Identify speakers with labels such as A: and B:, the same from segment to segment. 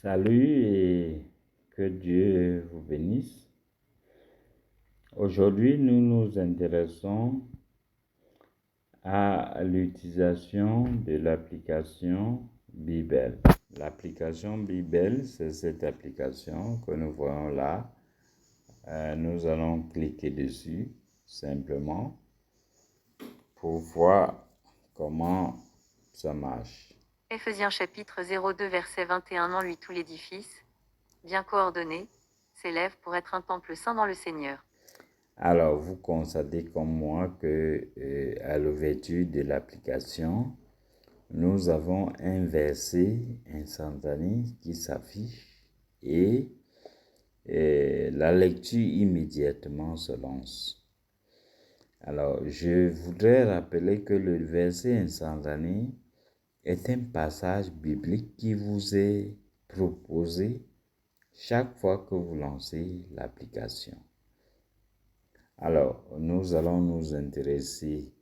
A: Salut et que Dieu vous bénisse. Aujourd'hui, nous nous intéressons à l'utilisation de l'application Bible. L'application Bible, c'est cette application que nous voyons là. Nous allons cliquer dessus simplement pour voir comment ça marche.
B: Éphésiens chapitre 02 verset 21. En lui tout l'édifice, bien coordonné, s'élève pour être un temple saint dans le Seigneur.
A: Alors, vous constatez comme moi que à l'ouverture de l'application, nous avons un verset instantané qui s'affiche et la lecture immédiatement se lance. Alors, je voudrais rappeler que le verset instantané est un passage biblique qui vous est proposé chaque fois que vous lancez l'application. Alors, nous allons nous intéresser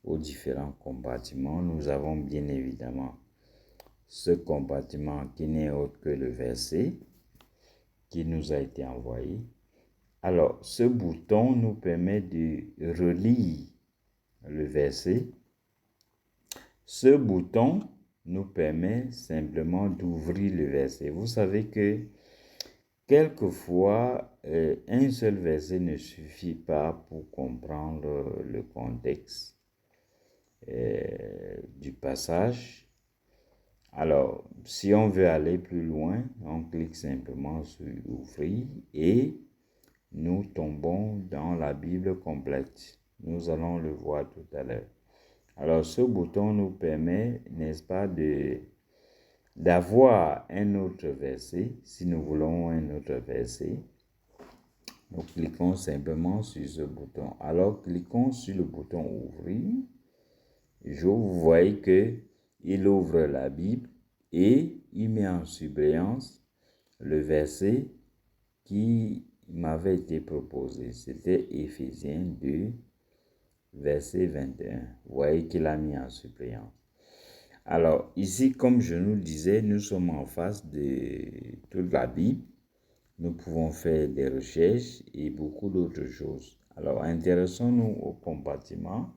A: aux différents compartiments. Nous avons bien évidemment ce compartiment qui n'est autre que le verset qui nous a été envoyé. Alors, ce bouton nous permet de relire le verset. Ce bouton nous permet simplement d'ouvrir le verset. Vous savez que quelquefois, un seul verset ne suffit pas pour comprendre le contexte du passage. Alors, si on veut aller plus loin, on clique simplement sur Ouvrir et nous tombons dans la Bible complète. Nous allons le voir tout à l'heure. Alors, ce bouton nous permet, n'est-ce pas, d'avoir un autre verset. Si nous voulons un autre verset, nous cliquons simplement sur ce bouton. Alors, cliquons sur le bouton Ouvrir. Vous voyez qu'il ouvre la Bible et il met en suppléance le verset qui m'avait été proposé. C'était Éphésiens 2, verset 21. Vous voyez qu'il a mis en suppléance. Alors, ici, comme je nous le disais, nous sommes en face de toute la Bible. Nous pouvons faire des recherches et beaucoup d'autres choses. Alors, intéressons-nous au compartiment.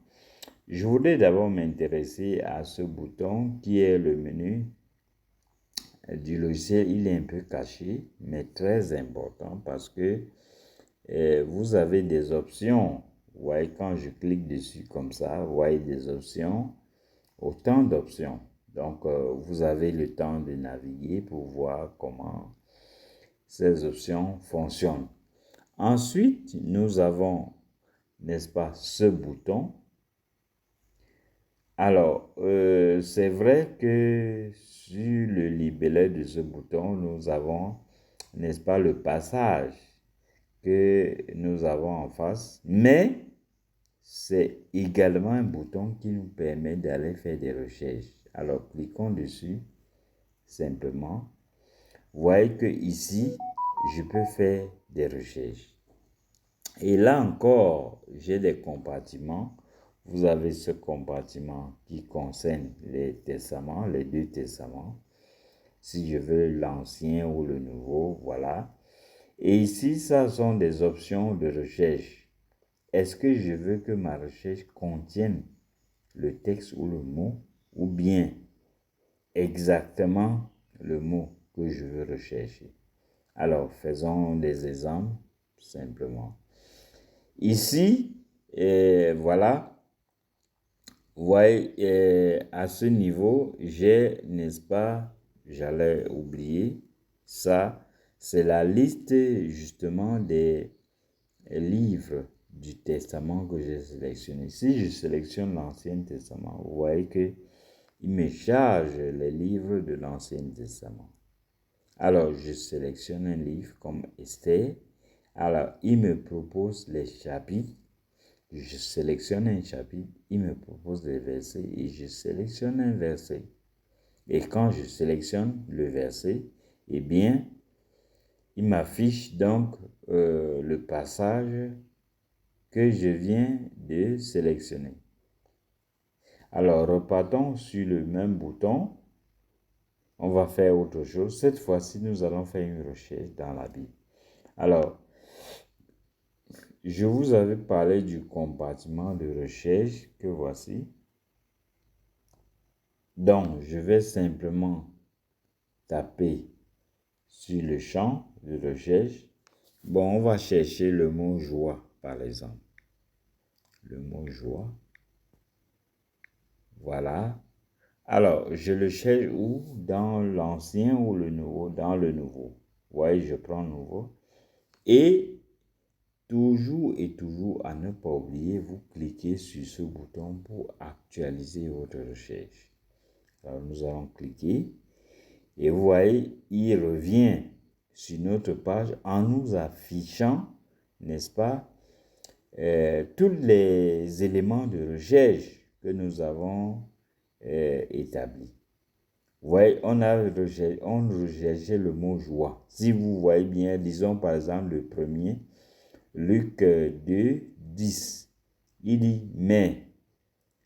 A: Je voudrais d'abord m'intéresser à ce bouton qui est le menu du logiciel. Il est un peu caché, mais très important parce que vous avez des options. Vous voyez, quand je clique dessus comme ça, vous voyez des options, autant d'options. Donc, vous avez le temps de naviguer pour voir comment ces options fonctionnent. Ensuite, nous avons, n'est-ce pas, ce bouton. Alors, c'est vrai que sur le libellé de ce bouton, nous avons, n'est-ce pas, le passage que nous avons en face, mais c'est également un bouton qui nous permet d'aller faire des recherches. Alors, cliquons dessus, simplement. Vous voyez que ici, je peux faire des recherches. Et là encore, j'ai des compartiments. Vous avez ce compartiment qui concerne les testaments, les deux testaments. Si je veux l'ancien ou le nouveau, voilà. Et ici, ça sont des options de recherche. Est-ce que je veux que ma recherche contienne le texte ou le mot, ou bien exactement le mot que je veux rechercher? Alors, faisons des exemples simplement. Ici, voilà, vous voyez, à ce niveau, j'ai, n'est-ce pas, j'allais oublier ça, c'est la liste justement des livres du Testament que j'ai sélectionné. Si je sélectionne l'Ancien Testament, vous voyez que il me charge les livres de l'Ancien Testament. Alors, je sélectionne un livre comme Esther. Alors, il me propose les chapitres. Je sélectionne un chapitre, il me propose des versets et je sélectionne un verset. Et quand je sélectionne le verset, eh bien, il m'affiche donc le passage que je viens de sélectionner. Alors, repartons sur le même bouton. On va faire autre chose. Cette fois-ci, nous allons faire une recherche dans la Bible. Alors, je vous avais parlé du compartiment de recherche que voici. Donc, je vais simplement taper sur le champ de recherche. Bon, on va chercher le mot joie, par exemple. Le mot joie. Voilà. Alors, je le cherche où? Dans l'ancien ou le nouveau? Dans le nouveau. Vous voyez, je prends nouveau. Et toujours à ne pas oublier, vous cliquez sur ce bouton pour actualiser votre recherche. Alors, nous allons cliquer. Et vous voyez, il revient sur notre page en nous affichant, n'est-ce pas, tous les éléments de recherche que nous avons établis. Vous voyez, on recherché le mot joie. Si vous voyez bien, disons par exemple le premier, Luc 2, 10. Il dit, mais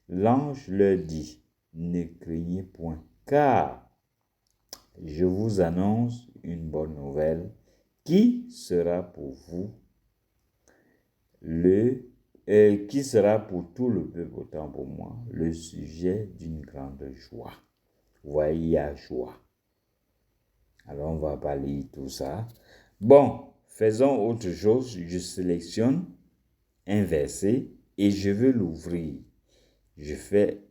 A: l'ange leur dit, ne craignez point, car je vous annonce une bonne nouvelle qui sera pour vous qui sera pour tout le peuple, autant pour moi, le sujet d'une grande joie. Vous voyez, il y a joie. Alors, on va pas lire tout ça. Bon, faisons autre chose. Je sélectionne un verset et je veux l'ouvrir. Je fais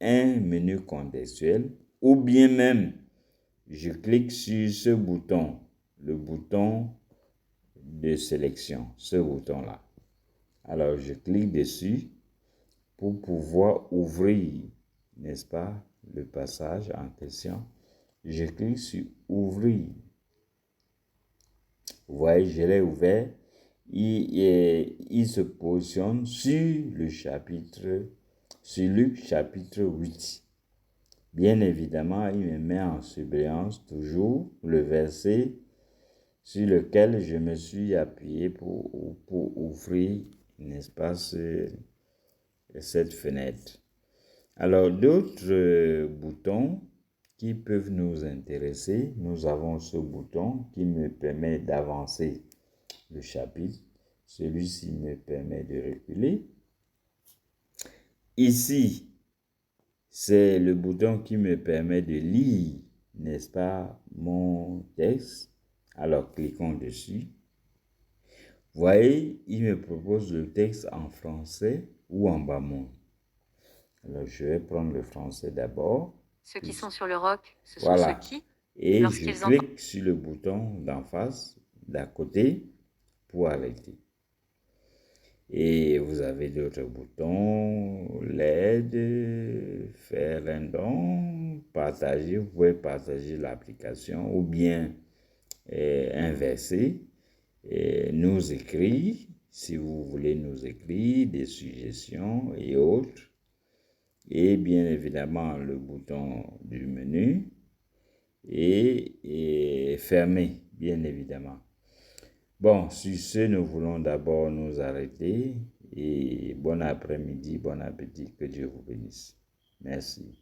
A: un menu contextuel ou bien même je clique sur ce bouton, le bouton de sélection, ce bouton-là. Alors, je clique dessus pour pouvoir ouvrir, n'est-ce pas, le passage en question. Je clique sur ouvrir. Vous voyez, je l'ai ouvert. Il se positionne sur le chapitre, sur Luc chapitre 8. Bien évidemment, il me met en surveillance toujours le verset sur lequel je me suis appuyé pour ouvrir, n'est-ce pas, cette fenêtre. Alors, d'autres boutons qui peuvent nous intéresser, nous avons ce bouton qui me permet d'avancer le chapitre. Celui-ci me permet de reculer. Ici, c'est le bouton qui me permet de lire, n'est-ce pas, mon texte. Alors, cliquons dessus. Vous voyez, il me propose le texte en français ou en bas-monde. Alors, je vais prendre le français d'abord.
B: Ceux qui sont sur le roc, ce sont
A: Voilà.
B: ceux qui,
A: Et je
B: lorsqu'ils
A: clique sur le bouton d'en face, d'à côté, pour arrêter. Et vous avez d'autres boutons, l'aide, faire un don, partager. Vous pouvez partager l'application ou bien inverser, nous écrire, si vous voulez nous écrire, des suggestions et autres. Et bien évidemment, le bouton du menu et fermer, bien évidemment. Bon, sur ce, nous voulons d'abord nous arrêter et bon après-midi, bon appétit, que Dieu vous bénisse. Merci.